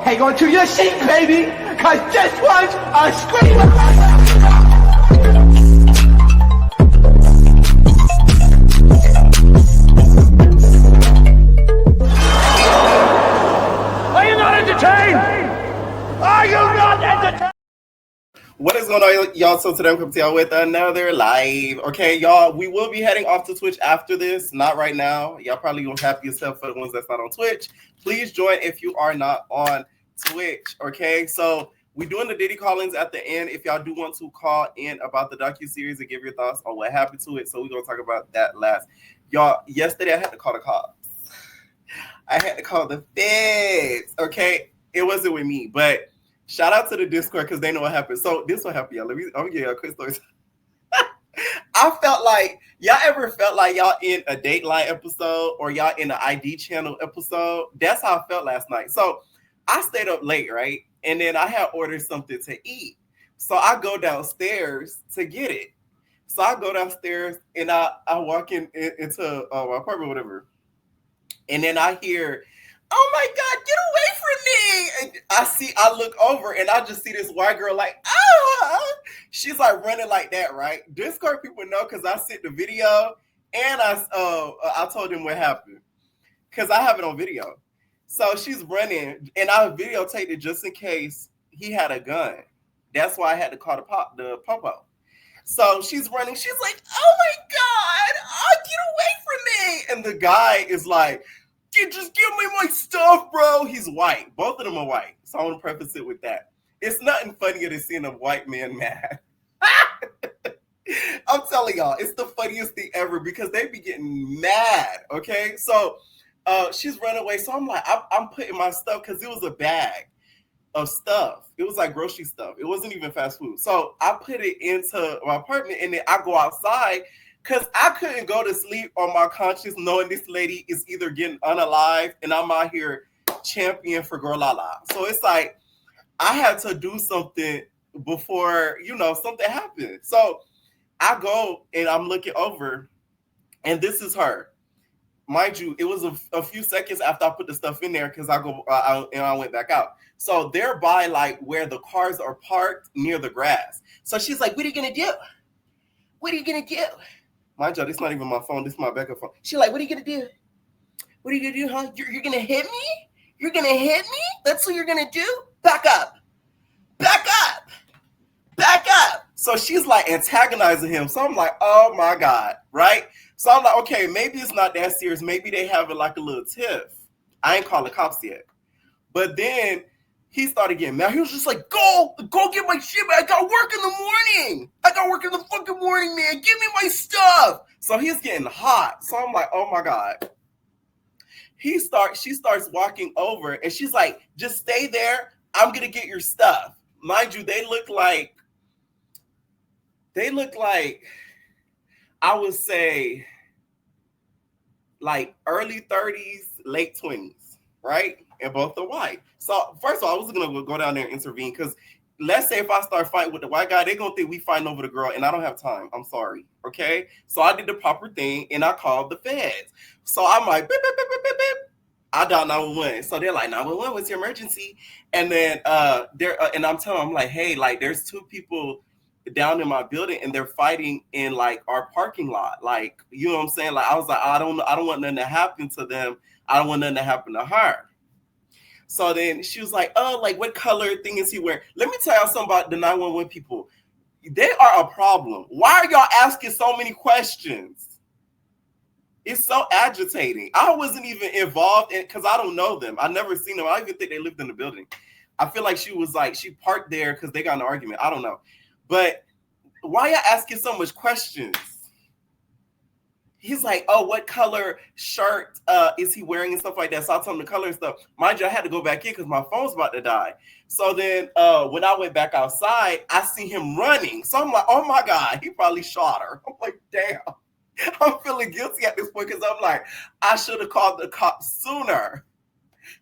Hang on to your seat, baby, cause this one's a screamer. Are you not entertained? Are you not entertained? What is going on, y'all? So today I'm coming to y'all with another live. Okay, y'all, we will be heading off to Twitch after this. Not right now. Y'all probably gonna happy yourself for the ones that's not on Twitch. Please join if you are not on Twitch. Okay, so we're doing the Diddy call-ins at the end. If y'all do want to call in about the Docuseries and give your thoughts on what happened to it, so we're gonna talk about that last. Y'all, yesterday I had to call the cops. I had to call the feds. Okay, it wasn't with me, but shout out to the Discord because they know what happened. So this will happen, y'all. I'm gonna give y'all a quick story. I felt like y'all ever felt like y'all in a Dateline episode or y'all in an ID channel episode. That's how I felt last night. So I stayed up late, right? And then I had ordered something to eat. So I go downstairs to get it. So I go downstairs and I walk into my apartment, whatever. And then I hear, "Oh my God, get away from me!" And I look over and I just see this white girl like, ah! She's like running like that, right? Discord people know because I sent the video and I told them what happened because I have it on video. So she's running and I videotaped it just in case he had a gun. That's why I had to call the popo. So she's running. She's like, "Oh my God, get away from me!" And the guy is like, "Just give me my stuff, bro." He's white. Both of them are white. So I want to preface it with that. It's nothing funnier than seeing a white man mad. I'm telling y'all, it's the funniest thing ever because they be getting mad, okay? So she's running away. So I'm like, I'm putting my stuff because it was a bag of stuff. It was like grocery stuff. It wasn't even fast food. So I put it into my apartment and then I go outside because I couldn't go to sleep on my conscience knowing this lady is either getting unalived and I'm out here champion for girl Laala. So it's like I had to do something before, something happened. So I go and I'm looking over and this is her. Mind you, it was a few seconds after I put the stuff in there because I went back out. So they're by like where the cars are parked near the grass. So she's like, "What are you going to do? What are you going to do?" Mind you, this is not even my phone. This is my backup phone. She's like, "What are you going to do? What are you going to do, huh? You're going to hit me? You're going to hit me? That's what you're going to do? Back up. Back up. Back up." So she's like antagonizing him. So I'm like, oh my God, right? So I'm like, okay, maybe it's not that serious. Maybe they have it like a little tiff. I ain't called the cops yet. But then he started getting mad. He was just like, go get my shit, man. I got work in the morning. I got work in the fucking morning, man. Give me my stuff. So he's getting hot. So I'm like, oh my God. She starts walking over and she's like, "Just stay there. I'm going to get your stuff." Mind you, they look like, I would say, like early 30s, late 20s, right? And both are white. So first of all, I was going to go down there and intervene because let's say if I start fighting with the white guy, they're going to think we fighting over the girl and I don't have time. I'm sorry, okay? So I did the proper thing and I called the feds. So I'm like, beep, beep, beep, beep, beep, beep. I dialed 911. So they're like, "911, what's your emergency?" And then and I'm telling them, I'm like, "Hey, like there's two people down in my building and they're fighting in like our parking lot." Like, you know what I'm saying? Like I was like, I don't want nothing to happen to them. I don't want nothing to happen to her. So then she was like, "Oh, like what color thing is he wearing?" Let me tell y'all something about the 911 people. They are a problem. Why are y'all asking so many questions? It's so agitating. I wasn't even involved in because I don't know them. I never seen them. I don't even think they lived in the building. I feel like she parked there because they got in an argument. I don't know. But why y'all asking so much questions? He's like, "Oh, what color shirt is he wearing?" and stuff like that. So I told him the color and stuff. Mind you, I had to go back in because my phone's about to die. So then when I went back outside, I see him running. So I'm like, oh my God, he probably shot her. I'm like, damn. I'm feeling guilty at this point because I'm like, I should have called the cops sooner.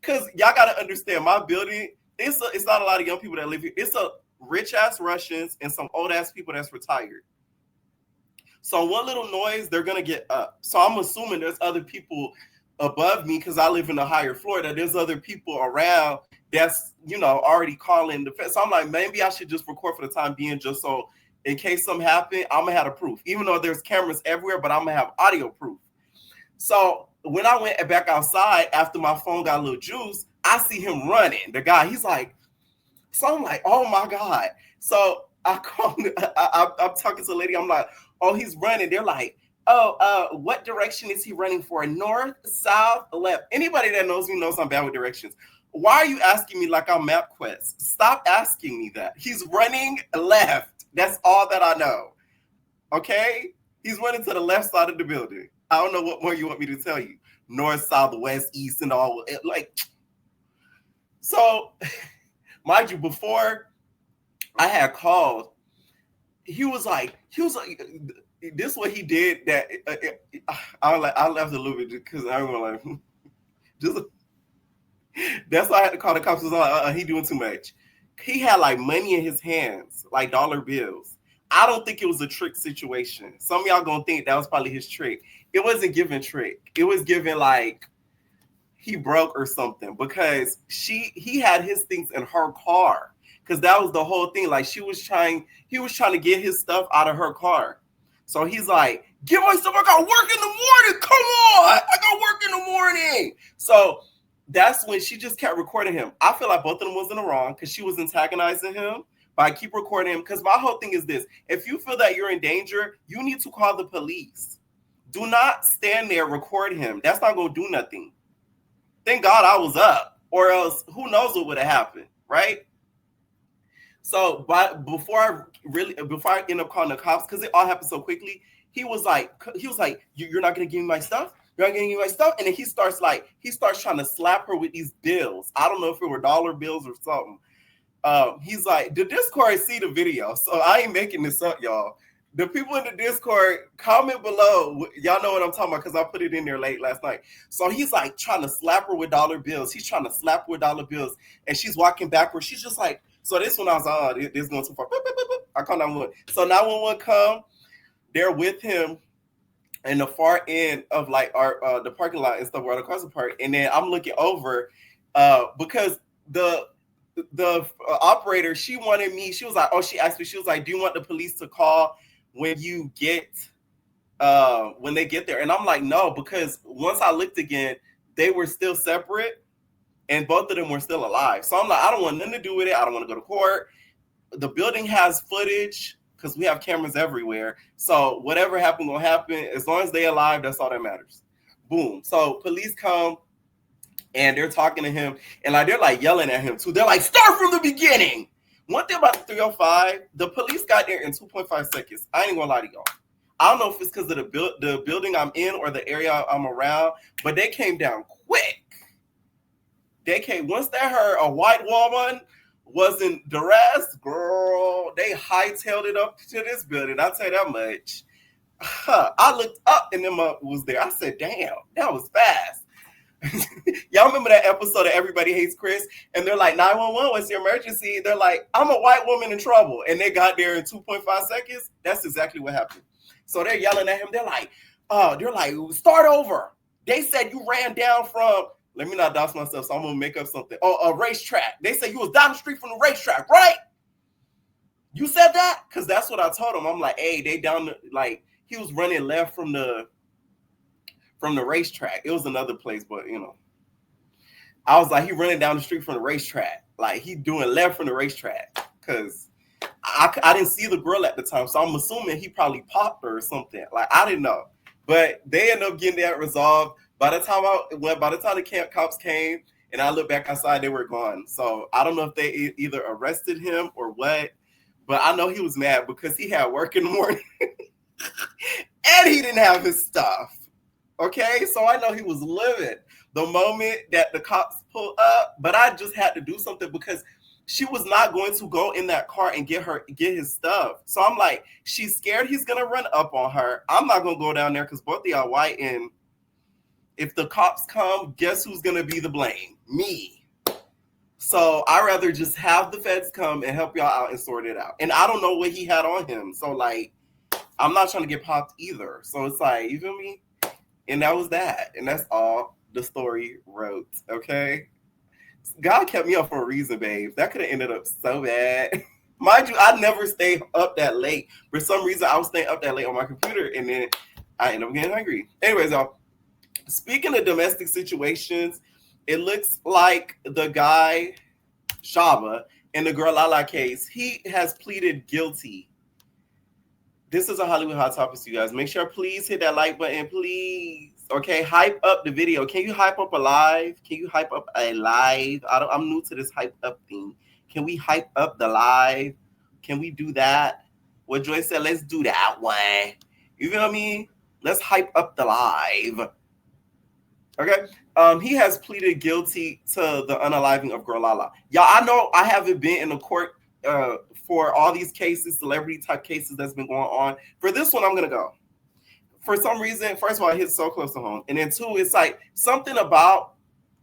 Because y'all got to understand, my building, it's not a lot of young people that live here. It's a rich-ass Russians and some old-ass people that's retired. So one little noise, they're going to get up. So I'm assuming there's other people above me because I live in a higher floor, that there's other people around that's, already calling the feds. So I'm like, maybe I should just record for the time being, just so in case something happened, I'm gonna have the proof. Even though there's cameras everywhere, but I'm gonna have audio proof. So when I went back outside after my phone got a little juice, I see him running. The guy, he's like, so I'm like, oh my God. So I'm talking to a lady. I'm like, oh, he's running. They're like, oh, what direction is he running for? North, south, left? Anybody that knows me knows I'm bad with directions. Why are you asking me like I'm MapQuest? Stop asking me that. He's running left. That's all that I know. Okay? He's running to the left side of the building. I don't know what more you want me to tell you. North, south, west, east, and all. So, mind you, before I had called, he was like, this is what he did that I laughed a little bit because I was like, just that's why I had to call the cops. I was like, he doing too much. He had like money in his hands, like dollar bills. I don't think it was a trick situation. Some of y'all gonna think that was probably his trick. It wasn't giving trick. It was giving like he broke or something, because he had his things in her car. Because that was the whole thing. Like he was trying to get his stuff out of her car. So he's like, give my stuff. I got work in the morning. Come on. I got work in the morning. So that's when she just kept recording him. I feel like both of them was in the wrong because she was antagonizing him. But I keep recording him because my whole thing is this. If you feel that you're in danger, you need to call the police. Do not stand there, record him. That's not going to do nothing. Thank God I was up, or else who knows what would have happened, right? So, but before I end up calling the cops, because it all happened so quickly, he was like, you're not going to give me my stuff? You're not going to give me my stuff? And then he starts trying to slap her with these bills. I don't know if it were dollar bills or something. He's like, the Discord see the video, so I ain't making this up, y'all. The people in the Discord, comment below. Y'all know what I'm talking about because I put it in there late last night. So he's like trying to slap her with dollar bills. He's trying to slap her with dollar bills, and she's walking backwards. She's just like, so this one I was on, this is going too far. I call 911. So 911 come. They're with him in the far end of like our the parking lot and stuff right across the park. And then I'm looking over because the operator, she wanted me. She was like, she asked me. She was like, do you want the police to call when you get when they get there? And I'm like, no, because once I looked again, they were still separate and both of them were still alive. So I'm like, I don't want nothing to do with it. I don't want to go to court. The building has footage because we have cameras everywhere. So whatever happened will happen. As long as they're alive, that's all that matters. Boom. So police come and they're talking to him, and like they're like yelling at him too. They're like, start from the beginning. One thing about the 305, the police got there in 2.5 seconds. I ain't gonna lie to y'all. I don't know if it's because of the building I'm in or the area I'm around, but they came down quick. They came, once they heard a white woman was in duress, girl, they hightailed it up to this building. I'll tell you that much. I looked up and them was there. I said, damn, that was fast. Y'all remember that episode of Everybody Hates Chris? And they're like, 911, what's your emergency? They're like, I'm a white woman in trouble. And they got there in 2.5 seconds. That's exactly what happened. So they're yelling at him. They're like, start over. They said you ran down from, let me not douse myself, so I'm going to make up something. A racetrack. They said you was down the street from the racetrack, right? You said that? Because that's what I told him. I'm like, hey, they down the, like, he was running left from the racetrack. It was another place, but I was like, he running down the street from the racetrack. Like he doing left from the racetrack. Cause I didn't see the girl at the time. So I'm assuming he probably popped her or something. Like I didn't know. But they ended up getting that resolved. By the time the cops came and I looked back outside, they were gone. So I don't know if they either arrested him or what. But I know he was mad because he had work in the morning. And he didn't have his stuff. Okay, so I know he was livid the moment that the cops pulled up, but I just had to do something because she was not going to go in that car and get his stuff. So I'm like, she's scared he's gonna run up on her. I'm not gonna go down there because both of y'all white, and if the cops come, guess who's gonna be the blame? Me. So I'd rather just have the feds come and help y'all out and sort it out. And I don't know what he had on him, so like, I'm not trying to get popped either. So it's like, you feel me? And that was that. And that's all the story wrote, okay? God kept me up for a reason, babe. That could have ended up so bad. Mind you, I never stay up that late. For some reason, I was staying up that late on my computer, and then I ended up getting hungry. Anyways, y'all. Speaking of domestic situations, it looks like the guy, Shaba, in the girl Laala case, he has pleaded guilty. This is a Hollywood Hot Topics, you guys. Make sure, please hit that like button, please. Okay, hype up the video. Can you hype up a live? Can you hype up a live? I'm new to this hype up thing. Can we hype up the live? Can we do that? What Joy said, let's do that one. You know what I mean? Let's hype up the live. Okay. He has pleaded guilty to the unaliving of girl Laala. Y'all, I know I haven't been in the court for all these cases, celebrity type cases that's been going on. For this one, I'm gonna go. For some reason, first of all, it hits so close to home, and then two, it's like something about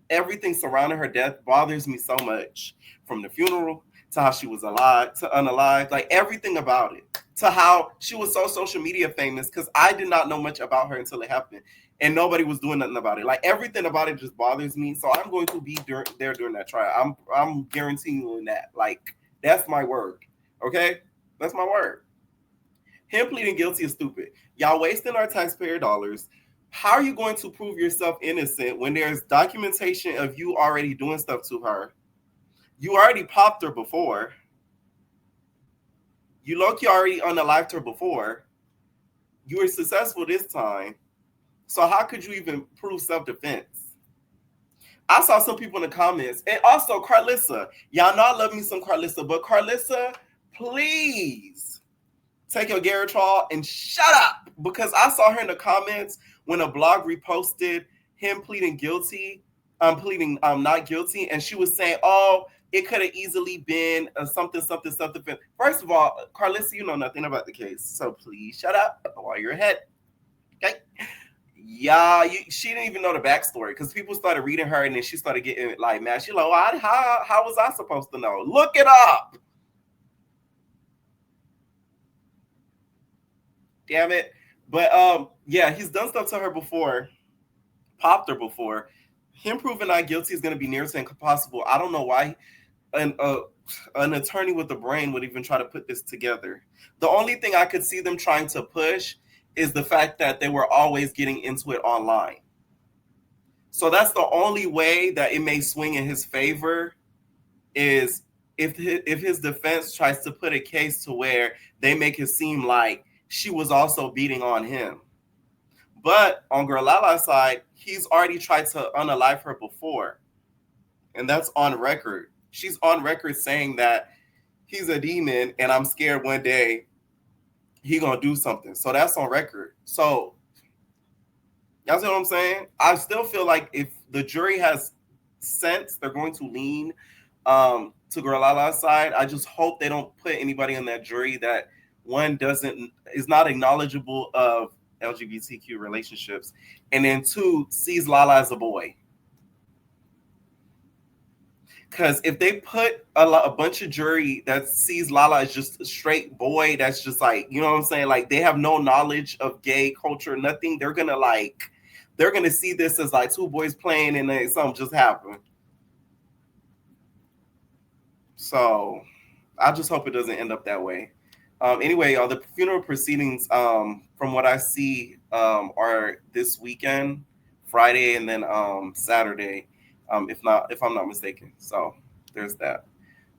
everything surrounding her death bothers me so much. From the funeral to how she was alive to unalive, like everything about it, to how she was so social media famous, because I did not know much about her until it happened. And nobody was doing nothing about it. Like everything about it just bothers me. So I'm going to be there during that trial. I'm guaranteeing that. Like that's my word. Okay, that's my word. Him pleading guilty is stupid. Y'all wasting our taxpayer dollars. How are you going to prove yourself innocent when there's documentation of you already doing stuff to her? You already popped her before. You low-key already unalived her before. You were successful this time. So how could you even prove self-defense? I saw some people in the comments. And also, Carlissa. Y'all know I love me some Carlissa. But Carlissa, please take your Geritol and shut up. Because I saw her in the comments when a blog reposted him pleading guilty. Pleading not guilty. And she was saying, oh, it could have easily been something. First of all, Carlissa, you know nothing about the case. So please shut up while you're ahead. Okay? Yeah, she didn't even know the backstory because people started reading her and then she started getting like mad. She's like, well, how was I supposed to know? Look it up. Damn it. But yeah, he's done stuff to her before, popped her before. Him proving not guilty is going to be near to impossible. I don't know why an attorney with a brain would even try to put this together. The only thing I could see them trying to push is the fact that they were always getting into it online. So that's the only way that it may swing in his favor is if his defense tries to put a case to where they make it seem like she was also beating on him. But on girl Laala's side, he's already tried to unalive her before. And that's on record. She's on record saying that he's a demon and I'm scared one day he gonna do something. So that's on record. So y'all see what I'm saying? I still feel like if the jury has sense, they're going to lean to girl Laala's side. I just hope they don't put anybody in that jury that one is not knowledgeable of LGBTQ relationships, and then two sees Laala as a boy. Because if they put a bunch of jury that sees Laala as just a straight boy, that's just like, you know what I'm saying? Like they have no knowledge of gay culture, nothing. They're gonna see this as like two boys playing and then something just happened. So I just hope it doesn't end up that way. Anyway, y'all, the funeral proceedings, from what I see, are this weekend, Friday, and then Saturday. If I'm not mistaken. So there's that.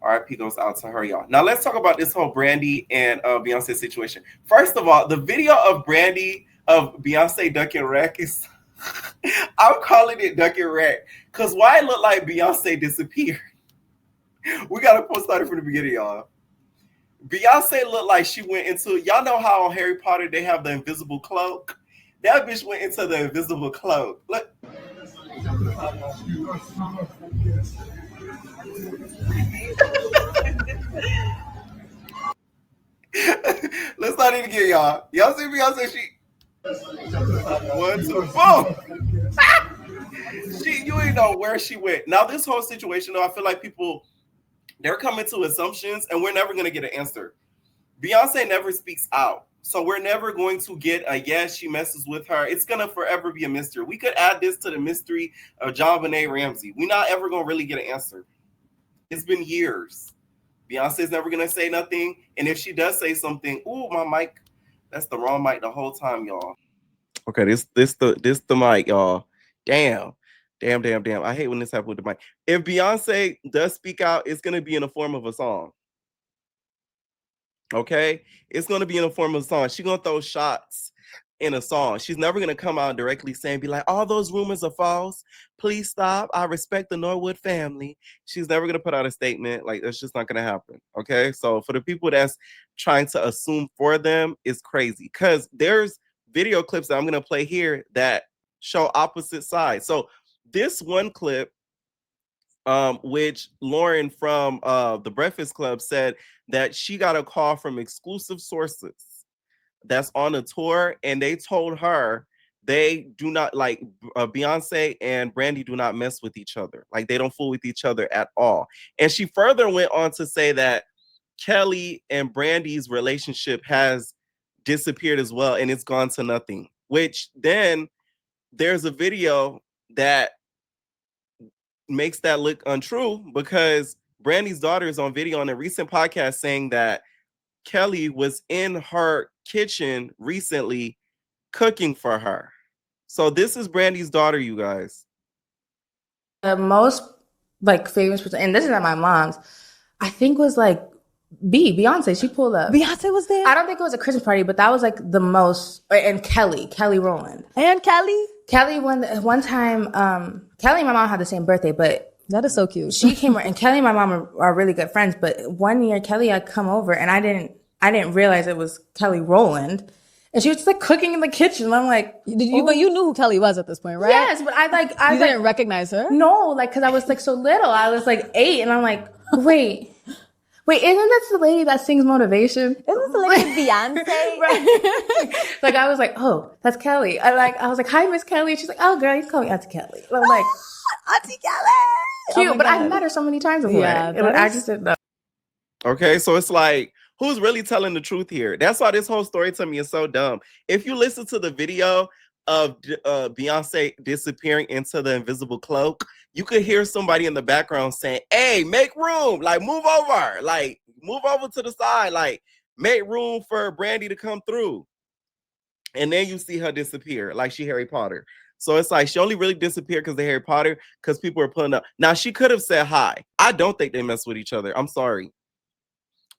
RIP goes out to her, y'all. Now let's talk about this whole Brandy and Beyonce situation. First of all, the video of Beyonce ducking wreck is I'm calling it ducking wreck because why it look like Beyonce disappeared. We gotta start it from the beginning, y'all. Beyonce looked like she went into, y'all know how on Harry Potter they have the invisible cloak? That bitch went into the invisible cloak. Look. Let's not even get y'all. Y'all see Beyonce? She 1, 2, boom. You ain't know where she went. Now this whole situation, though, I feel like they're coming to assumptions, and we're never gonna get an answer. Beyonce never speaks out, So we're never going to get a yes, she messes with her. It's gonna forever be a mystery. We could add this to the mystery of JonBenet Ramsey. We're not ever gonna really get an answer. It's been years. Beyonce's never gonna say nothing, and if she does say something, ooh, my mic, that's the wrong mic the whole time, y'all. Okay, this the mic, y'all. Damn. I hate when this happens with the mic. If Beyonce does speak out, it's gonna be in the form of a song. Okay, it's gonna be in the form of a song. She's gonna throw shots in a song. She's never gonna come out directly saying, "Be like, all those rumors are false. Please stop. I respect the Norwood family." She's never gonna put out a statement. Like, that's just not gonna happen. Okay, so for the people that's trying to assume for them, it's crazy because there's video clips that I'm gonna play here that show opposite sides. So this one clip, which Lauren from the Breakfast Club said that she got a call from exclusive sources that's on a tour, and they told her they do not like Beyonce and Brandy do not mess with each other. Like, they don't fool with each other at all. And she further went on to say that Kelly and Brandy's relationship has disappeared as well, and it's gone to nothing. Which then there's a video that makes that look untrue because Brandy's daughter is on video on a recent podcast saying that Kelly was in her kitchen recently cooking for her. So this is Brandy's daughter, you guys. The most like famous person, and this is not my mom's, I think was like Beyonce. She pulled up. Beyonce was there? I don't think it was a Christmas party, but that was like the most. And Kelly Rowland. And Kelly one time, Kelly and my mom had the same birthday, but that is so cute. She came, and Kelly and my mom are really good friends. But one year, Kelly had come over, and I didn't realize it was Kelly Rowland, and she was just like cooking in the kitchen. And I'm like, but you knew who Kelly was at this point, right? Yes, but I didn't recognize her. No, like because I was like so little. I was like 8, and I'm like, wait, isn't that the lady that sings Motivation? Isn't this the lady Beyonce? Right. Like I was like, oh, that's Kelly. I was like, hi, Miss Kelly. She's like, oh, girl, you call me Auntie Kelly. And I'm like, Auntie Kelly. Cute, Oh but I've met her so many times before. Yeah, I just didn't know. Okay, so it's like, who's really telling the truth here? That's why this whole story to me is so dumb. If you listen to the video of Beyonce disappearing into the invisible cloak, you could hear somebody in the background saying, hey, make room, like move over to the side, like make room for Brandy to come through. And then you see her disappear like she Harry Potter. So it's like she only really disappeared because of Harry Potter, because people were pulling up. Now, she could have said hi. I don't think they mess with each other. I'm sorry.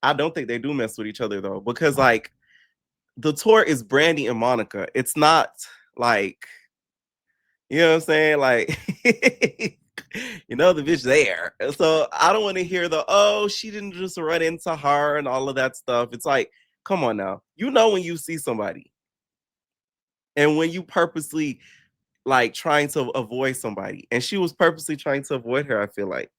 I don't think they do mess with each other, though, because like the tour is Brandy and Monica. It's not like, you know what I'm saying? Like, the bitch there. So I don't want to hear she didn't just run into her and all of that stuff. It's like, come on now. You know when you see somebody and when you purposely like trying to avoid somebody, and she was purposely trying to avoid her, I feel like.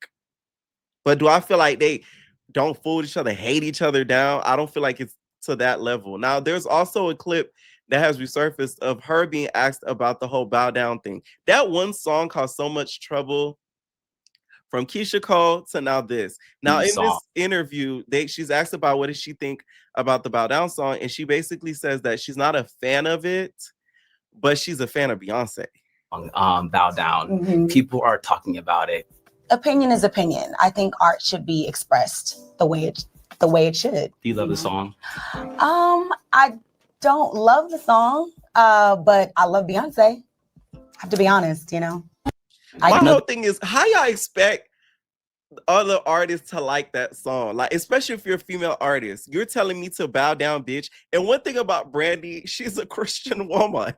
But do I feel like they don't fool each other, hate each other down? I don't feel like it's to that level. Now, there's also a clip that has resurfaced of her being asked about the whole bow down thing. That one song caused so much trouble from Keisha Cole to now this. Now, in this interview, she's asked about what does she think about the bow down song, and she basically says that she's not a fan of it, but she's a fan of Beyonce. Bow down. Mm-hmm. People are talking about it. Opinion is opinion. I think art should be expressed the way it should. Do you love the song? I don't love the song, but I love Beyonce. I have to be honest, My whole thing is, how y'all expect other artists to like that song? Like, especially if you're a female artist, you're telling me to bow down, bitch. And one thing about Brandy, she's a Christian woman.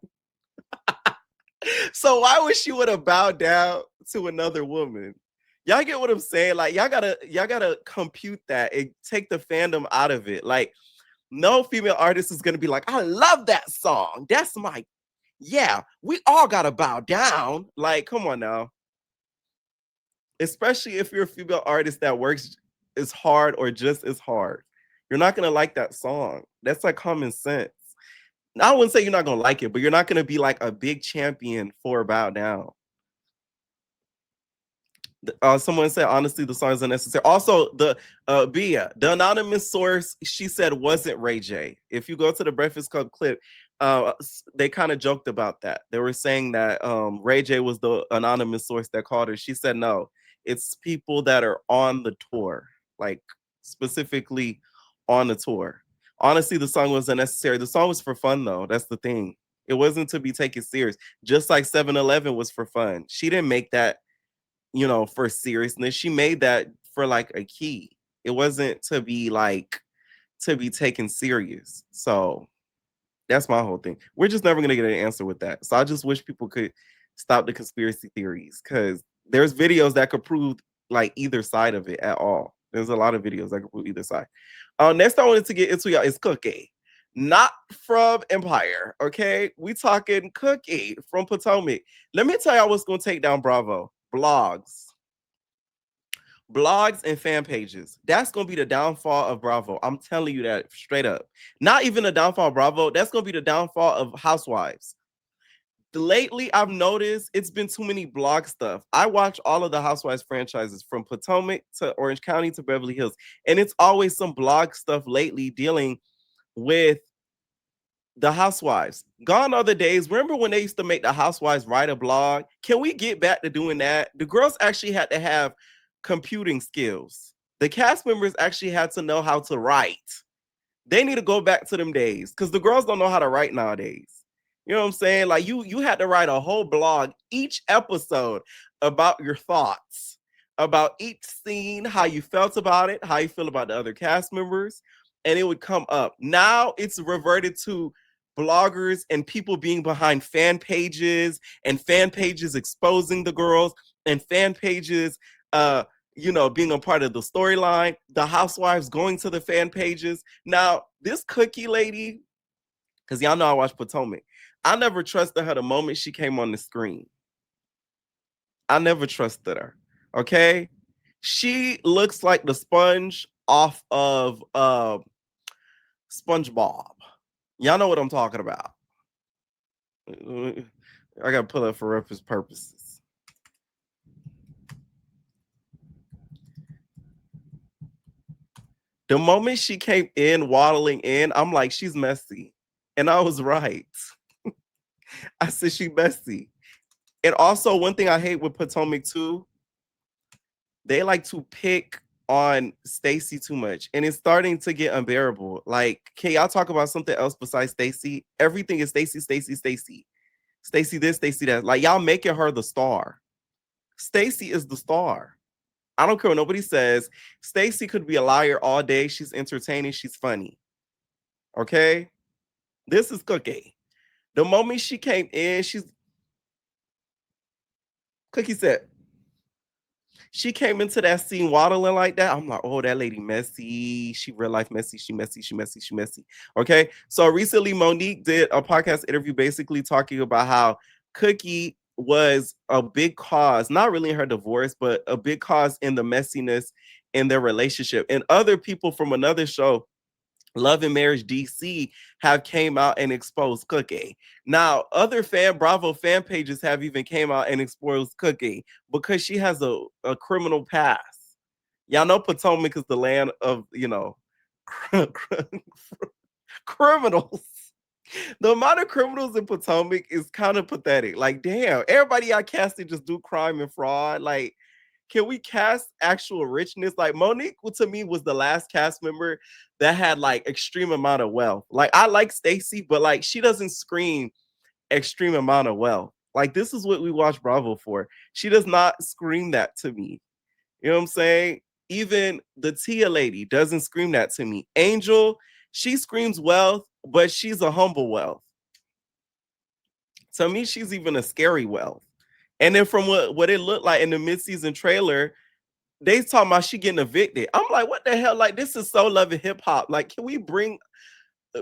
So why would she want to bow down to another woman? Y'all get what I'm saying? Like, y'all gotta compute that and take the fandom out of it. Like, no female artist is gonna be like, I love that song. That's we all gotta bow down. Like, come on now. Especially if you're a female artist that works as hard or just as hard. You're not gonna like that song. That's like common sense. I wouldn't say you're not gonna like it, but you're not gonna be like a big champion for bow down. Someone said, honestly, the song is unnecessary. Also, the Bia, the anonymous source, she said wasn't Ray J. If you go to the Breakfast Club clip, they kind of joked about that. They were saying that Ray J was the anonymous source that called her. She said, no, it's people that are on the tour, like specifically on the tour. Honestly, the song was unnecessary. The song was for fun, though. That's the thing. It wasn't to be taken serious. Just like 7-Eleven was for fun. She didn't make that, for seriousness. She made that for like a key. It wasn't to be taken serious. So that's my whole thing. We're just never gonna get an answer with that. So I just wish people could stop the conspiracy theories, because there's videos that could prove like either side of it at all. There's a lot of videos that could prove either side. Next I wanted to get into, y'all, is Cookie. Not from Empire, okay? We talking Cookie from Potomac. Let me tell y'all what's gonna take down Bravo. Blogs and fan pages. That's gonna be the downfall of Bravo. I'm telling you that straight up. Not even the downfall of Bravo. That's gonna be the downfall of Housewives. Lately, I've noticed it's been too many blog stuff. I watch all of the Housewives franchises from Potomac to Orange County to Beverly Hills, and it's always some blog stuff lately dealing with the Housewives. Gone are the days. Remember when they used to make the Housewives write a blog? Can we get back to doing that? The girls actually had to have computing skills. The cast members actually had to know how to write. They need to go back to them days, because the girls don't know how to write nowadays. You know what I'm saying? Like you had to write a whole blog each episode about your thoughts, about each scene, how you felt about it, how you feel about the other cast members, and it would come up. Now it's reverted to bloggers and people being behind fan pages, and fan pages exposing the girls, and fan pages being a part of the storyline, the Housewives going to the fan pages. Now, this Cookie lady, because y'all know I watch Potomac, I never trusted her the moment she came on the screen. I never trusted her, okay? She looks like the sponge off of SpongeBob. Y'all know what I'm talking about. I gotta pull up for reference purposes. The moment she came in, waddling in, I'm like, she's messy. And I was right. I said she messy. And also, one thing I hate with Potomac too, they like to pick on Stacey too much. And it's starting to get unbearable. Like, can y'all talk about something else besides Stacey? Everything is Stacey. Stacey this, Stacey that. Like, y'all making her the star. Stacey is the star. I don't care what nobody says. Stacey could be a liar all day. She's entertaining. She's funny. Okay? This is Cookie. The moment she came in, Cookie said, she came into that scene waddling like that. I'm like, oh, that lady messy. She real life messy. She messy. Okay? So recently, Monique did a podcast interview basically talking about how Cookie was a big cause, not really in her divorce, but a big cause in the messiness in their relationship. And other people from another show, Love and Marriage DC, have came out and exposed Cookie. Now, other Bravo fan pages have even came out and exposed Cookie because she has a criminal past. Y'all know Potomac is the land of, criminals. The amount of criminals in Potomac is kind of pathetic. Like, damn, everybody I casted just do crime and fraud. Like, can we cast actual richness? Like, Monique, to me, was the last cast member that had like extreme amount of wealth. Like, I like Stacey, but like she doesn't scream extreme amount of wealth. Like, this is what we watch Bravo for. She does not scream that to me. You know what I'm saying? Even the Tia lady doesn't scream that to me. Angel, she screams wealth, but she's a humble wealth. To me, she's even a scary wealth. And then from what it looked like in the mid-season trailer, they talking about she getting evicted. I'm like, what the hell? Like, this is so Love and Hip Hop. Like, can we bring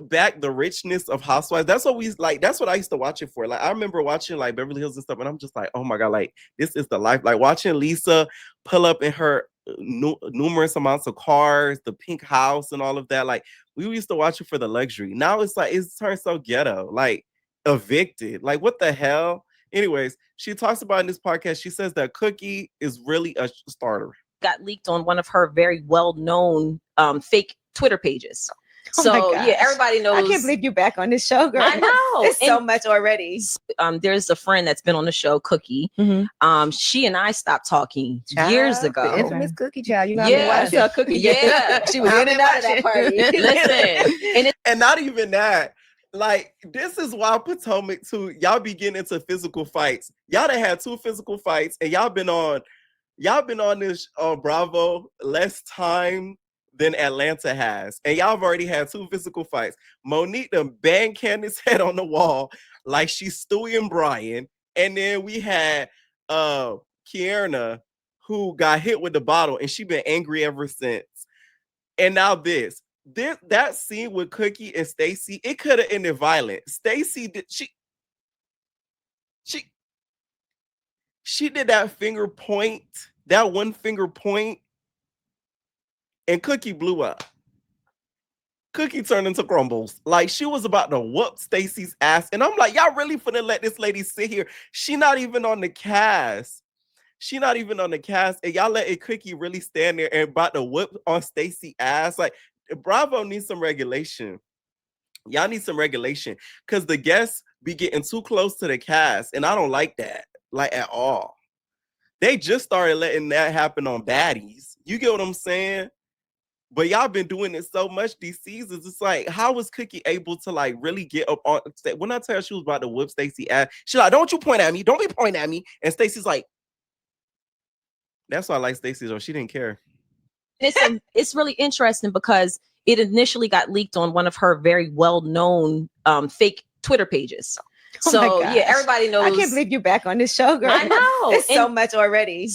back the richness of Housewives? That's what we like. That's what I used to watch it for. Like, I remember watching like Beverly Hills and stuff, and I'm just like, oh my god, like this is the life. Like watching Lisa pull up in her numerous amounts of cars, the pink house, and all of that. Like, we used to watch it for the luxury. Now it's like it's turned so ghetto. Like, evicted. Like, what the hell? Anyways, she talks about in this podcast, she says that Cookie is really a starter. Got leaked on one of her very well-known fake Twitter pages. Oh my So yeah, gosh. everybody knows. I can't believe you're back on this show, girl. I know. It's so And, much already. there's a friend that's been on the show, Cookie. She and I stopped talking years The ago. infamous Cookie Child. You know, Yeah. I watched Cookie. Yeah. She was in and out of that party. Listen, And not even that. Like, this is why Potomac too. Y'all be getting into physical fights. Y'all done had 2 physical fights, and y'all been on this Bravo less time than Atlanta has, and y'all have already had 2 physical fights. Monique done banged Candace's head on the wall like she's Stewie and Brian, and then we had Kierna, who got hit with the bottle, and she been angry ever since. And now that scene with Cookie and Stacey, it could have ended violent. Stacey did she did that finger point, that one finger point, and Cookie blew up. Cookie turned into crumbles. Like, she was about to whoop Stacey's ass. And I'm like, y'all really finna let this lady sit here? She not even on the cast. And y'all let Cookie really stand there and about to whip on Stacey's ass. Like, Bravo needs some regulation. Y'all need some regulation. Because the guests be getting too close to the cast. And I don't like that. Like, at all. They just started letting that happen on Baddies. You get what I'm saying? But y'all been doing it so much these seasons. It's like, how was Cookie able to like really get up on? When I tell her she was about to whip Stacey ass, she's like, "Don't you point at me? Don't be pointing at me." And Stacey's like, "That's why I like Stacey though. She didn't care." it's really interesting because it initially got leaked on one of her very well-known fake Twitter pages. Oh So my gosh. yeah, everybody knows. I can't believe you're back on this show, girl. I know. It's so much already.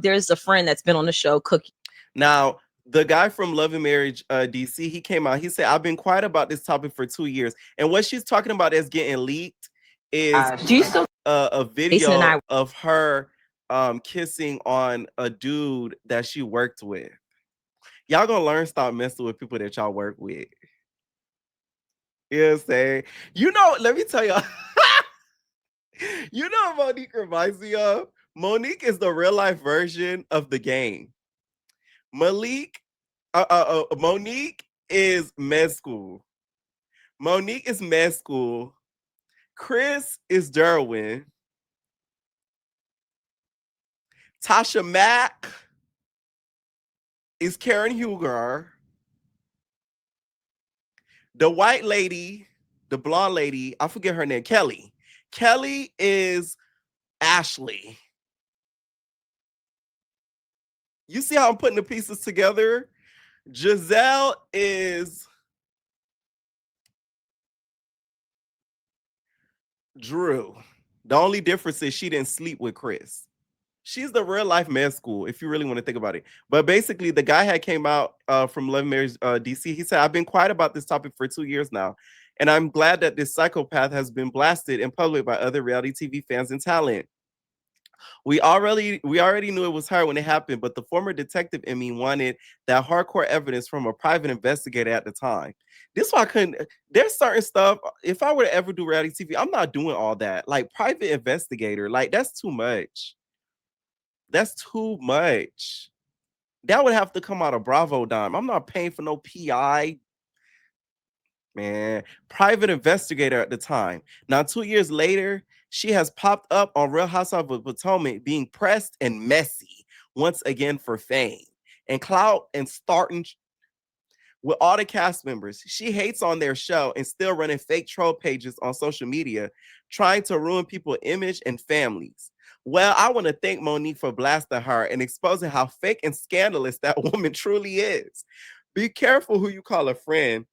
There's a friend that's been on the show, Cookie. Now, the guy from Love and Marriage DC, he came out. He said, "I've been quiet about this topic for 2 years." And what she's talking about as getting leaked is a video of her kissing on a dude that she worked with. Y'all gonna learn, stop messing with people that y'all work with. You know what I'm saying? You know, let me tell y'all. You know what Monique reminds me of? Monique is the real life version of The Game. Monique is med school. Monique is med school. Chris is Derwin. Tasha Mack is Karen Huger. The white lady, the blonde lady, I forget her name, Kelly. Kelly is Ashley. You see how I'm putting the pieces together? Giselle is Drew. The only difference is she didn't sleep with Chris. She's the real life med school, if you really want to think about it. But basically, the guy had came out from Love and Marriage DC. He said, "I've been quiet about this topic for 2 years now. And I'm glad that this psychopath has been blasted in public by other reality TV fans and talent. We already knew it was her when it happened, but the former detective in me wanted that hardcore evidence from a private investigator at the time. This is why I couldn't. There's certain stuff. If I were to ever do reality TV, I'm not doing all that. Like private investigator, like that's too much. That's too much. That would have to come out of Bravo dime. I'm not paying for no PI. Man, private investigator at the time. Now, 2 years later, she has popped up on Real Housewives of Potomac being pressed and messy once again for fame and clout and starting with all the cast members. She hates on their show and still running fake troll pages on social media, trying to ruin people's image and families. Well, I want to thank Monique for blasting her and exposing how fake and scandalous that woman truly is. Be careful who you call a friend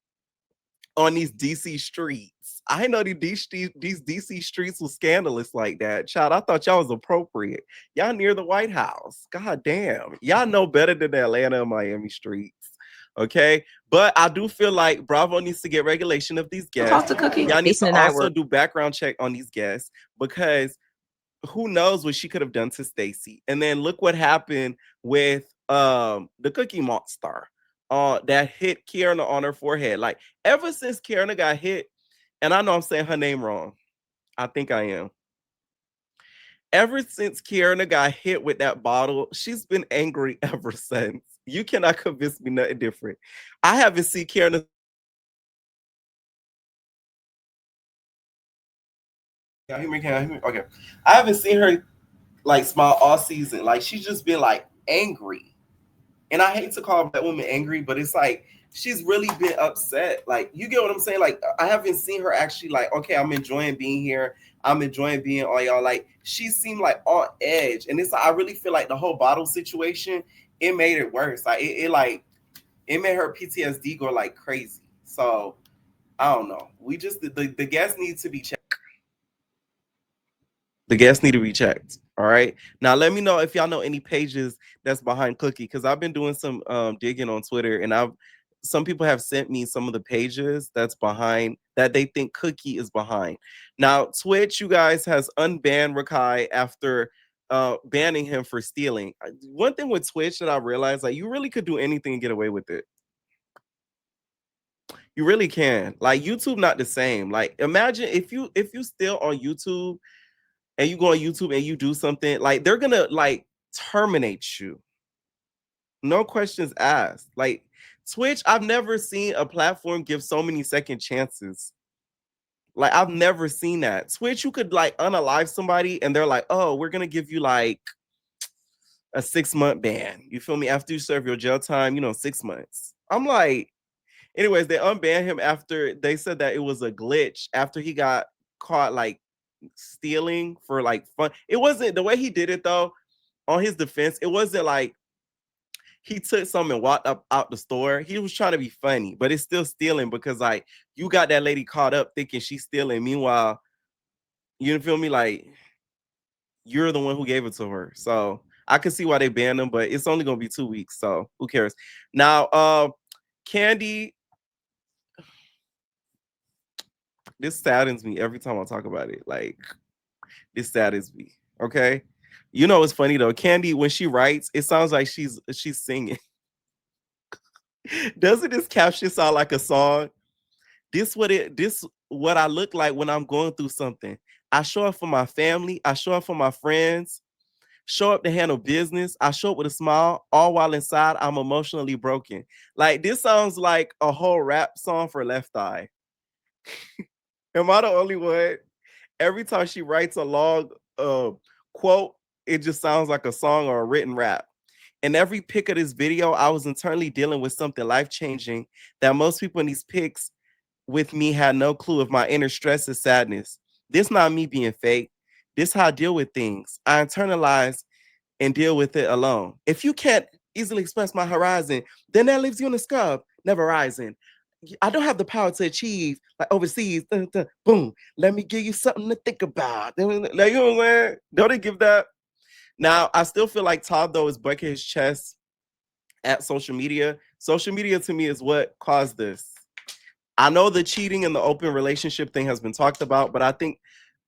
on these DC streets. I know these DC streets was scandalous like that. Child, I thought y'all was appropriate. Y'all near the White House. God damn. Y'all know better than the Atlanta and Miami streets. Okay? But I do feel like Bravo needs to get regulation of these guests. Talk to Cookie. Y'all need Jason to and I also were- do background check on these guests because who knows what she could have done to Stacey. And then look what happened with the Cookie Monster. That hit Kierna on her forehead. Like ever since Kierna got hit, and I know I'm saying her name wrong. I think I am. Ever since Kiana got hit with that bottle, she's been angry ever since. You cannot convince me nothing different. I haven't seen Kiana. Can you hear me? Can you hear me? Okay. I haven't seen her like smile all season. Like she's just been like angry. And I hate to call that woman angry, but it's like she's really been upset. Like, you get what I'm saying? Like, I haven't seen her actually like, okay, I'm enjoying being here. I'm enjoying being all y'all. Like, she seemed like on edge. And it's like, I really feel like the whole bottle situation, it made it worse. Like, it made her PTSD go like crazy. So I don't know. We just the guests need to be checked. The guests need to be checked. All right. Now let me know if y'all know any pages that's behind Cookie, because I've been doing some digging on Twitter, and some people have sent me some of the pages that's behind that they think Cookie is behind. Now Twitch, you guys, has unbanned Rakai after banning him for stealing. One thing with Twitch that I realized, like, you really could do anything and get away with it. You really can. Like, YouTube not the same. Like, imagine if you still on YouTube and you go on YouTube and you do something, like, they're gonna like terminate you. No questions asked. Like, Twitch, I've never seen a platform give so many second chances. Like, I've never seen that. Twitch, you could like unalive somebody and they're like, oh, we're gonna give you like a 6-month ban. You feel me? After you serve your jail time, 6 months. I'm like, anyways, they unbanned him after they said that it was a glitch after he got caught like stealing for like fun. It wasn't the way he did it though. On his defense, it wasn't like he took something and walked up out the store. He was trying to be funny, but it's still stealing because like you got that lady caught up thinking she's stealing. Meanwhile, you feel me? Like, you're the one who gave it to her. So I can see why they banned him, but it's only gonna be 2 weeks, so who cares? Now, Kandi, this saddens me every time I talk about it. Like, this saddens me. Okay, it's funny though. Kandi, when she writes, it sounds like she's singing. Doesn't this caption sound like a song? This what I look like when I'm going through something. I show up for my family. I show up for my friends. Show up to handle business. I show up with a smile, all while inside I'm emotionally broken. Like, this sounds like a whole rap song for Left Eye. Am I the only one? Every time she writes a long quote, it just sounds like a song or a written rap. In every pic of this video, I was internally dealing with something life-changing that most people in these pics with me had no clue of. My inner stress and sadness. This not me being fake. This how I deal with things. I internalize and deal with it alone. If you can't easily express my horizon, then that leaves you in the scrub, never rising. I don't have the power to achieve like overseas. Boom. Let me give you something to think about. Like, you know what I'm saying? Don't they give that? Now, I still feel like Todd, though, is breaking his chest at social media. Social media, to me, is what caused this. I know the cheating and the open relationship thing has been talked about, but I think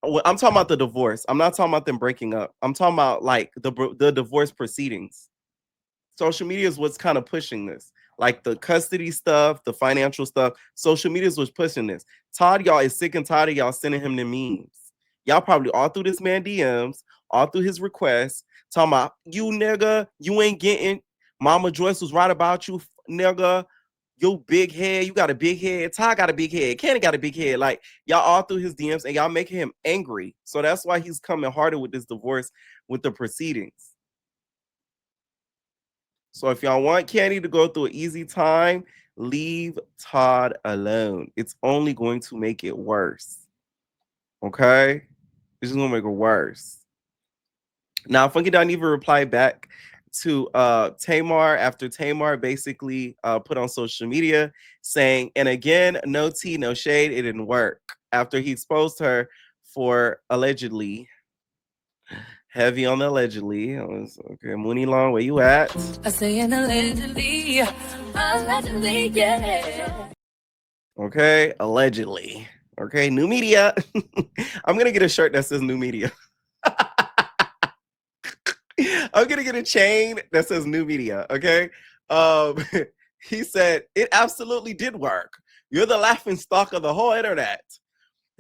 I'm talking about the divorce. I'm not talking about them breaking up. I'm talking about like the divorce proceedings. Social media is what's kind of pushing this. Like the custody stuff, the financial stuff. Social media is what's pushing this. Todd, y'all, is sick and tired of y'all sending him the memes. Y'all probably all through this man DMs, all through his requests, talking about, you nigga, you ain't getting. Mama Joyce was right about you, nigga. Your big head, you got a big head. Todd got a big head. Candy got a big head. Like, y'all all through his DMs and y'all making him angry. So that's why he's coming harder with this divorce, with the proceedings. So if y'all want Candy to go through an easy time, leave Todd alone. It's only going to make it worse. Okay? It's just gonna make it worse. Now, Funky Don even replied back to Tamar after Tamar basically put on social media saying, and again, no tea, no shade, it didn't work. After he exposed her for allegedly, heavy on the allegedly. Okay, Mooney Long, where you at? I say an allegedly, yeah. Okay, allegedly. Okay, new media. I'm gonna get a shirt that says new media. I'm gonna get a chain that says new media. Okay. He said it absolutely did work. You're the laughing stock of the whole internet.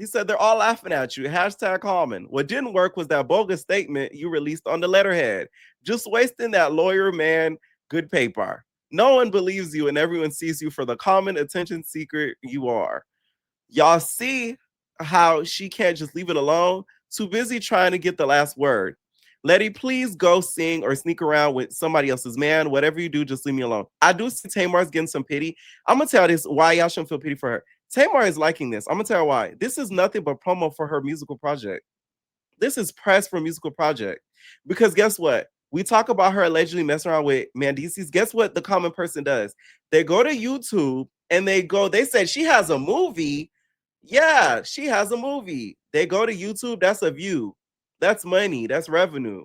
He said they're all laughing at you. Hashtag Common. What didn't work was that bogus statement you released on the letterhead. Just wasting that lawyer man good paper. No one believes you and everyone sees you for the common attention seeker you are. Y'all see how she can't just leave it alone? Too busy trying to get the last word. Letty, please go sing or sneak around with somebody else's man. Whatever you do, just leave me alone. I do see Tamar's getting some pity. I'm going to tell this why y'all shouldn't feel pity for her. Tamar is liking this. I'm going to tell her why. This is nothing but promo for her musical project. This is press for a musical project. Because guess what? We talk about her allegedly messing around with Mendices. Guess what the common person does? They go to YouTube and they said she has a movie. Yeah, she has a movie. They go to YouTube. That's a view. That's money. That's revenue.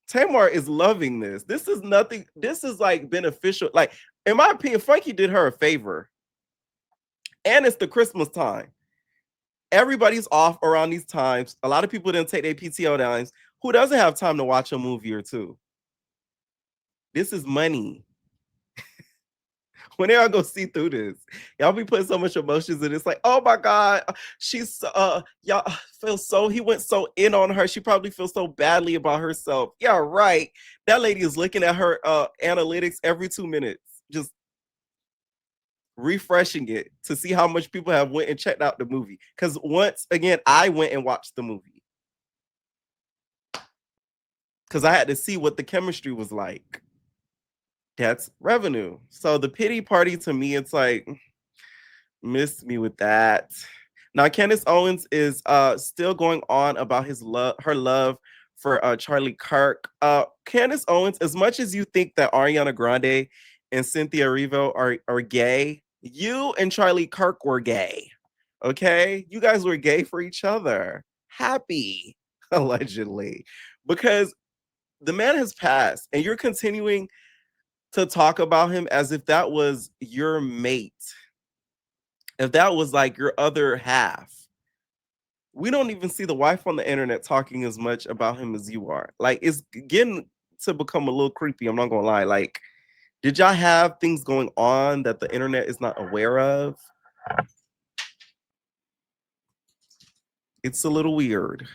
Tamar is loving this. This is nothing. This is like beneficial. Like, in my opinion, Frankie did her a favor. And it's the Christmas time. Everybody's off around these times. A lot of people didn't take their PTO times. Who doesn't have time to watch a movie or two? This is money. When y'all go see through this, y'all be putting so much emotions in it. It's like, oh my God, she's y'all feel so, he went so in on her. She probably feels so badly about herself. Yeah, right. That lady is looking at her analytics every 2 minutes, just refreshing it to see how much people have went and checked out the movie. Because once again, I went and watched the movie. Because I had to see what the chemistry was like. That's revenue. So the pity party to me, it's like, miss me with that. Now, Candace Owens is still going on about her love for Charlie Kirk. Candace Owens, as much as you think that Ariana Grande and Cynthia Erivo are gay, you and Charlie Kirk were gay. Okay? You guys were gay for each other. Happy, allegedly. Because the man has passed, and you're continuing to talk about him as if that was your mate. If that was like your other half. We don't even see the wife on the internet talking as much about him as you are. Like, it's getting to become a little creepy. I'm not gonna lie. Like, did y'all have things going on that the internet is not aware of? It's a little weird.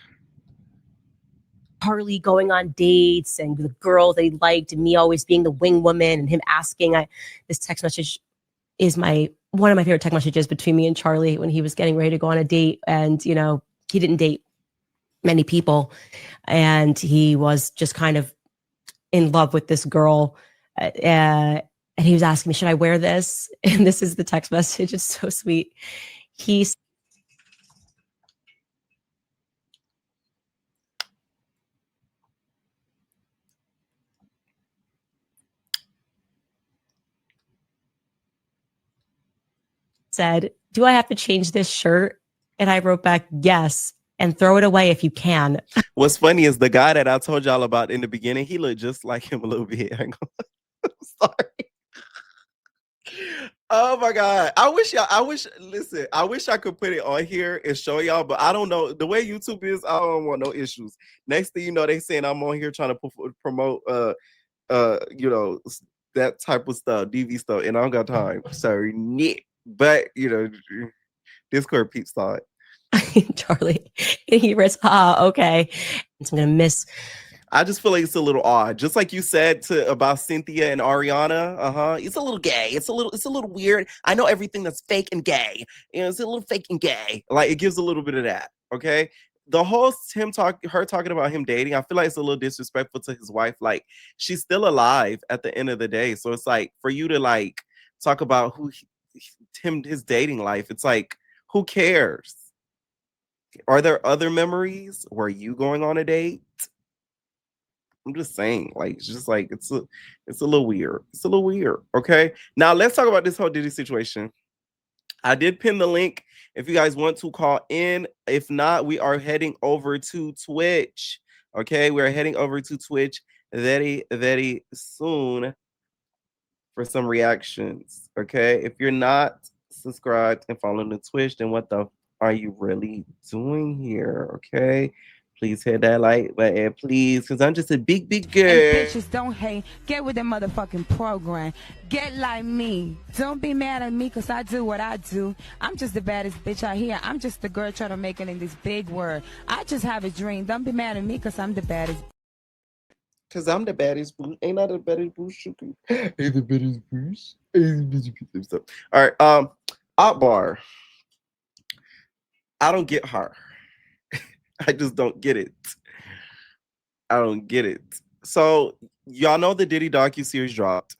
Harley going on dates and the girl they liked and me always being the wing woman and him asking. This text message is one of my favorite text messages between me and Charlie when he was getting ready to go on a date. And, you know, he didn't date many people and he was just kind of in love with this girl. And he was asking me, should I wear this? And this is the text message. It's so sweet. He said, do I have to change this shirt? And I wrote back, yes, and throw it away if you can. What's funny is the guy that I told y'all about in the beginning, he looked just like him a little bit. I'm sorry. Oh my God. I wish I could put it on here and show y'all, but I don't know. The way YouTube is, I don't want no issues. Next thing you know, they saying I'm on here trying to promote you know, that type of stuff, DV stuff, and I don't got time. Sorry, Nick. But you know, Discord peeps saw it. Charlie, he writes, okay. So I'm gonna miss. I just feel like it's a little odd, just like you said about Cynthia and Ariana. It's a little gay. It's a little weird. I know everything that's fake and gay. You know, it's a little fake and gay. Like, it gives a little bit of that. Okay. The whole her talking about him dating, I feel like it's a little disrespectful to his wife. Like, she's still alive at the end of the day. So it's like, for you to like talk about his dating life, it's like, who cares? Are there other memories? Were you going on a date? I'm just saying, like, it's just like, it's a little weird. It's a little weird. Okay. Now let's talk about this whole Diddy situation. I did pin the link if you guys want to call in. If not, we are heading over to Twitch. Okay. We're heading over to Twitch very, very soon for some reactions. Okay. If you're not subscribed and following the Twitch, then what the are you really doing here? Okay. Please hit that like button, please, because I'm just a big girl. And bitches don't hate. Get with the motherfucking program. Get like me. Don't be mad at me because I do what I do. I'm just the baddest bitch out here. I'm just the girl trying to make it in this big world. I just have a dream. Don't be mad at me because I'm the baddest. Because I'm the baddest boo. Ain't I the baddest boo? Ain't the baddest boost. All right. Akbar. I don't get her. I just don't get it. I don't get it. So y'all know the Diddy docuseries dropped.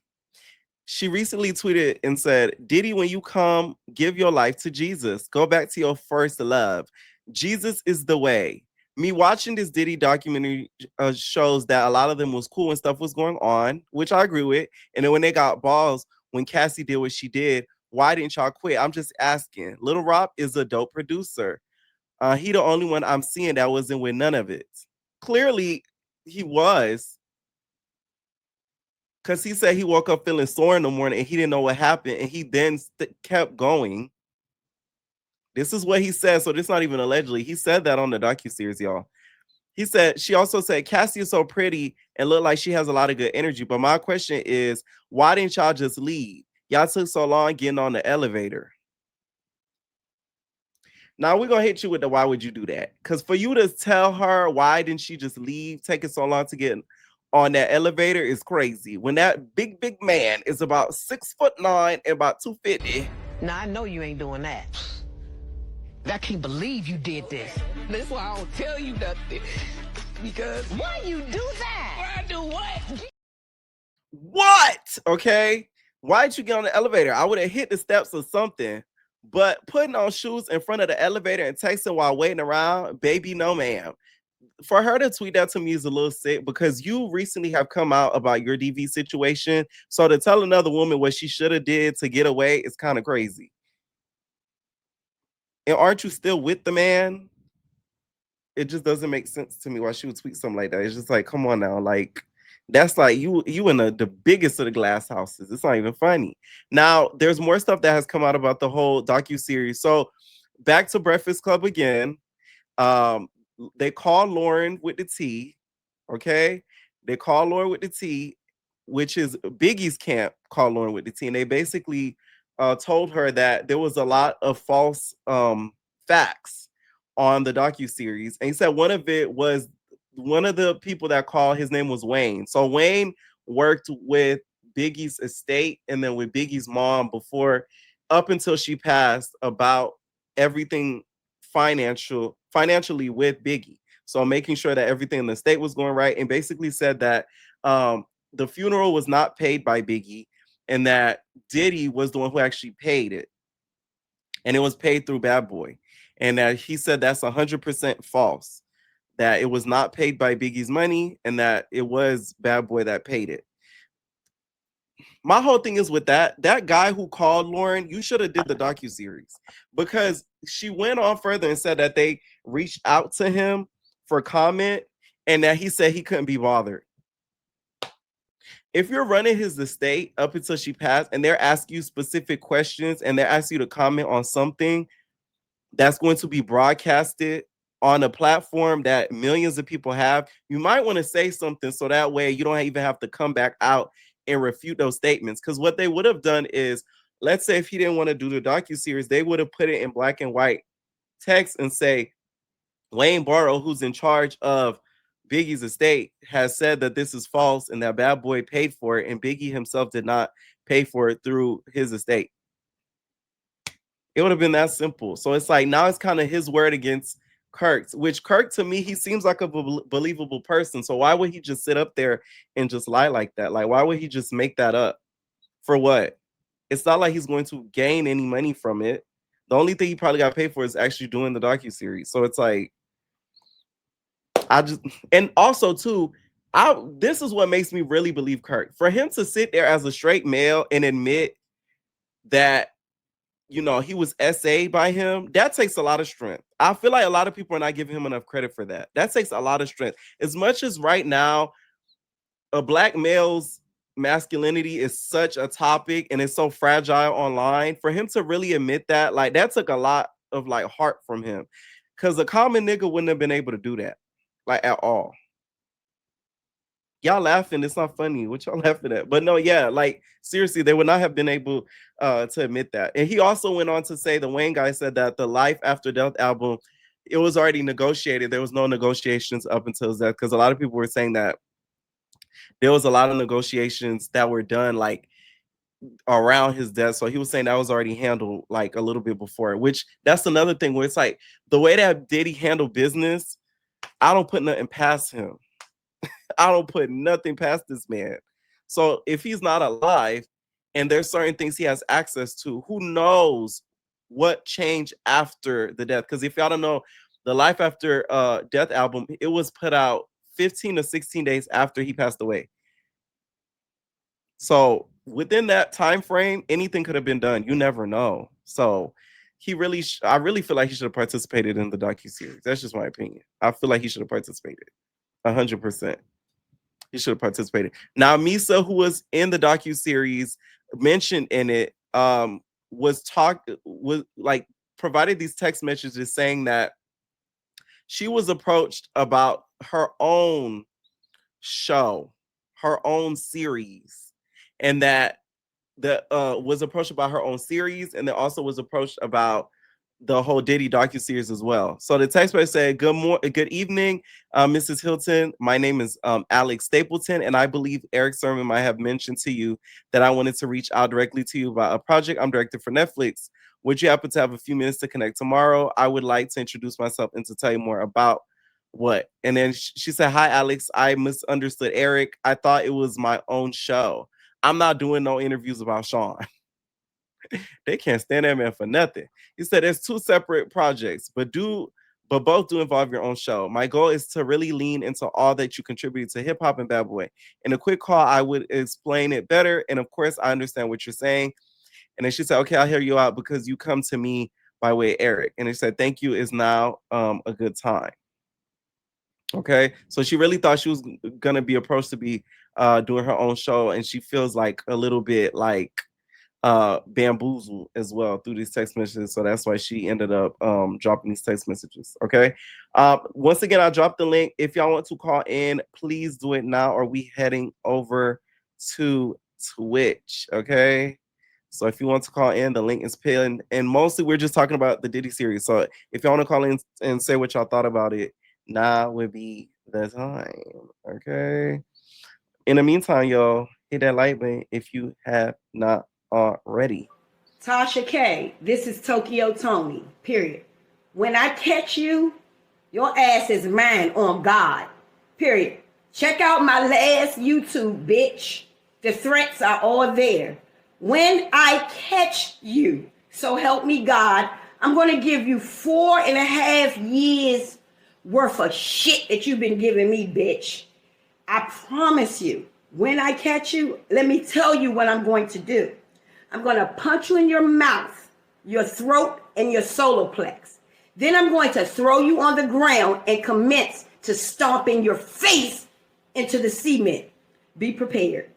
She recently tweeted and said, Diddy, when you come, give your life to Jesus. Go back to your first love. Jesus is the way. Me watching this Diddy documentary shows that a lot of them was cool and stuff was going on, which I agree with. And then when they got balls, when Cassie did what she did, why didn't y'all quit? I'm just asking. Lil RHOP is a dope producer. He the only one I'm seeing that wasn't with none of it. Clearly, he was. Because he said he woke up feeling sore in the morning and he didn't know what happened. And he then kept going. This is what he said. So this is not even allegedly. He said that on the docuseries, y'all. He said, she also said, Cassie is so pretty and look like she has a lot of good energy. But my question is, why didn't y'all just leave? Y'all took so long getting on the elevator. Now we're going to hit you with the why would you do that? Because for you to tell her why didn't she just leave, taking so long to get on that elevator is crazy. When that big man is about 6'9" and about 250. Now I know you ain't doing that. I can't believe you did this. That's why I don't tell you nothing. Because why you do that? Why I do what? What? Okay. Why'd you get on the elevator? I would have hit the steps or something. But putting on shoes in front of the elevator and texting while waiting around, baby, no, ma'am. For her to tweet that to me is a little sick because you recently have come out about your DV situation. So to tell another woman what she should have did to get away is kind of crazy. And aren't you still with the man? It just doesn't make sense to me why she would tweet something like that. It's just like, come on now. Like, that's like you in the biggest of the glass houses. It's not even funny. Now, there's more stuff that has come out about the whole docuseries. So back to Breakfast Club again. They call Lauren with the T. Okay. They call Lauren with the T, which is Biggie's camp called Lauren with the T. And they basically told her that there was a lot of false facts on the docuseries. And he said one of it was one of the people that called, his name was Wayne. So Wayne worked with Biggie's estate and then with Biggie's mom before, up until she passed, about everything financially with Biggie. So making sure that everything in the state was going right, and basically said that the funeral was not paid by Biggie and that Diddy was the one who actually paid it. And it was paid through Bad Boy. And that he said that's 100% false, that it was not paid by Biggie's money and that it was Bad Boy that paid it. My whole thing is with that guy who called Lauren, you should have did the docuseries, because she went on further and said that they reached out to him for comment and that he said he couldn't be bothered. If you're running his estate up until she passed and they're asking you specific questions and they're asking you to comment on something that's going to be broadcasted on a platform that millions of people have, you might want to say something so that way you don't even have to come back out and refute those statements. Because what they would have done is, let's say if he didn't want to do the docuseries, they would have put it in black and white text and say, Wayne Burruss, who's in charge of Biggie's estate, has said that this is false and that Bad Boy paid for it and Biggie himself did not pay for it through his estate. It would have been that simple. So it's like, now it's kind of his word against Kirk's, which Kirk, to me, he seems like a believable person. So why would he just sit up there and just lie like that? Like, why would he just make that up? For what? It's not like he's going to gain any money from it. The only thing he probably got paid for is actually doing the docuseries. So it's like, and also too, this is what makes me really believe Kirk. For him to sit there as a straight male and admit that, you know, he was SA'd by him, that takes a lot of strength. I feel like a lot of people are not giving him enough credit for that. That takes a lot of strength. As much as right now, a black male's masculinity is such a topic and it's so fragile online, for him to really admit that, like, that took a lot of like heart from him. Because a common nigga wouldn't have been able to do that. like at all. Y'all laughing, it's not funny. What y'all laughing at? But no, yeah, like seriously, they would not have been able to admit that. And he also went on to say, the Wayne guy said that the Life After Death album, it was already negotiated. There was no negotiations up until his death, because a lot of people were saying that there was a lot of negotiations that were done like around his death. So he was saying that was already handled like a little bit before, which that's another thing where it's like the way that Diddy handled business, I don't put nothing past him. I don't put nothing past this man. So if he's not alive and there's certain things he has access to, who knows what changed after the death? Because if y'all don't know, the Life After Death album, it was put out 15 to 16 days after he passed away. So within that time frame, anything could have been done. You never know. So he really, I really feel like he should have participated in the docuseries. That's just my opinion. I feel like he should have participated 100%. He should have participated. Now, Misa, who was in the docuseries, mentioned in it, was like provided these text messages saying that she was approached about her own show, her own series, and that was approached about her own series, and then also was approached about the whole Diddy docuseries as well. So the text message said, good evening, Mrs. Hilton. My name is Alex Stapleton, and I believe Eric Sermon might have mentioned to you that I wanted to reach out directly to you about a project I'm directing for Netflix. Would you happen to have a few minutes to connect tomorrow? I would like to introduce myself and to tell you more about what. And then she said, hi, Alex. I misunderstood Eric. I thought it was my own show. I'm not doing no interviews about Sean. They can't stand that man for nothing. He said there's two separate projects, but both do involve your own show. My goal is to really lean into all that you contribute to hip hop and bad boy. In a quick call, I would explain it better. And of course, I understand what you're saying. And then she said, okay, I'll hear you out because you come to me by way of Eric. And he said, thank you is now a good time. Okay. So she really thought she was going to be approached to be doing her own show. And she feels like a little bit like bamboozled as well through these text messages. So that's why she ended up dropping these text messages. Okay. Once again, I dropped the link. If y'all want to call in, please do it now, or we heading over to Twitch. Okay. So if you want to call in, the link is pinned. And mostly we're just talking about the Diddy series. So if y'all want to call in and say what y'all thought about it, now would be the time. Okay. In the meantime, y'all, hit that like button if you have not already. Tasha K, this is Tokyo Tony, period. When I catch you, your ass is mine on God, period. Check out my last YouTube, bitch. The threats are all there. When I catch you, so help me God, I'm going to give you 4.5 years worth of shit that you've been giving me, bitch. I promise you, when I catch you, let me tell you what I'm going to do. I'm going to punch you in your mouth, your throat, and your solar plex. Then I'm going to throw you on the ground and commence to stomping your face into the cement. Be prepared.